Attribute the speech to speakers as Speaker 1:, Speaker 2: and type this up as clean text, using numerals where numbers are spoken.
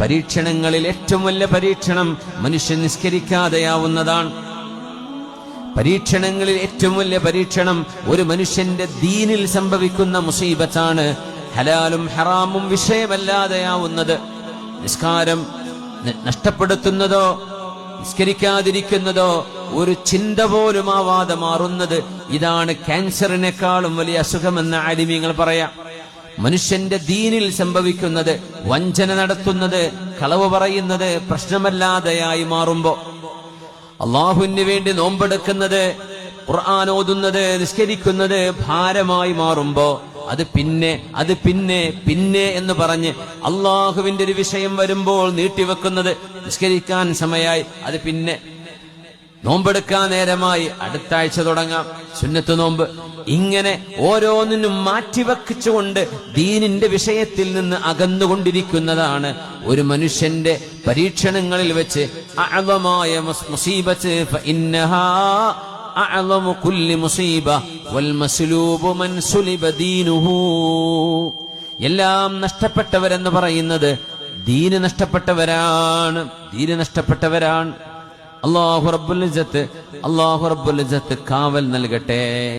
Speaker 1: പരീക്ഷണങ്ങളിൽ ഏറ്റവും വലിയ പരീക്ഷണം മനുഷ്യൻ നിസ്കരിക്കാതെയാവുന്നതാണ്. പരീക്ഷണങ്ങളിൽ ഏറ്റവും വലിയ പരീക്ഷണം ഒരു മനുഷ്യന്റെ ദീനിൽ സംഭവിക്കുന്ന മുസീബത്താണ്. ഹലാലും ഹറാമും വിഷയമല്ലാതെയാവുന്നത്, നിസ്കാരം നഷ്ടപ്പെടുത്തുന്നതോ നിസ്കരിക്കാതിരിക്കുന്നതോ ഒരു ചിന്ത പോലും ആവാതെ മാറുന്നത്, ഇതാണ് ക്യാൻസറിനേക്കാളും വലിയ അസുഖമെന്ന് ആലിമീങ്ങൾ പറയാം. മനുഷ്യന്റെ ദീനിൽ സംഭവിക്കുന്നത്, വഞ്ചന നടത്തുന്നത്, കളവ് പറയുന്നത് പ്രശ്നമല്ലാതെയായി മാറുമ്പോ, അള്ളാഹുവിന് വേണ്ടി നോമ്പെടുക്കുന്നത്, ഖുർആൻ ഓതുന്നത്, നിസ്കരിക്കുന്നത് ഭാരമായി മാറുമ്പോ അത് പിന്നെ എന്ന് പറഞ്ഞ് അള്ളാഹുവിന്റെ ഒരു വിഷയം വരുമ്പോൾ നീട്ടിവെക്കുന്നത്, നിസ്കരിക്കാൻ സമയമായി അത് പിന്നെ, നോമ്പെടുക്കാൻ നേരമായി അടുത്ത ആഴ്ച തുടങ്ങാം സുന്നത്ത് നോമ്പ്, ഇങ്ങനെ ഓരോന്നിനും മാറ്റിവെച്ചുകൊണ്ട് ദീനിന്റെ വിഷയത്തിൽ നിന്ന് അകന്നുകൊണ്ടിരിക്കുന്നതാണ് ഒരു മനുഷ്യന്റെ പരീക്ഷണങ്ങളിൽ വെച്ച് അഅ്ളമായ മുസീബത്ത്. ഫഇന്നഹാ അഅ്ളമു കുല്ലി മുസീബ വൽ മസ്ലൂബു മൻ സുലിബ ദീനുഹു. എല്ലാം നഷ്ടപ്പെട്ടവരെന്ന് പറയുന്നത് ദീന് നഷ്ടപ്പെട്ടവരാണ്. അല്ലാഹു റബ്ബുൽ ഇസ്സത്ത് കാവൽ നൽകട്ടെ.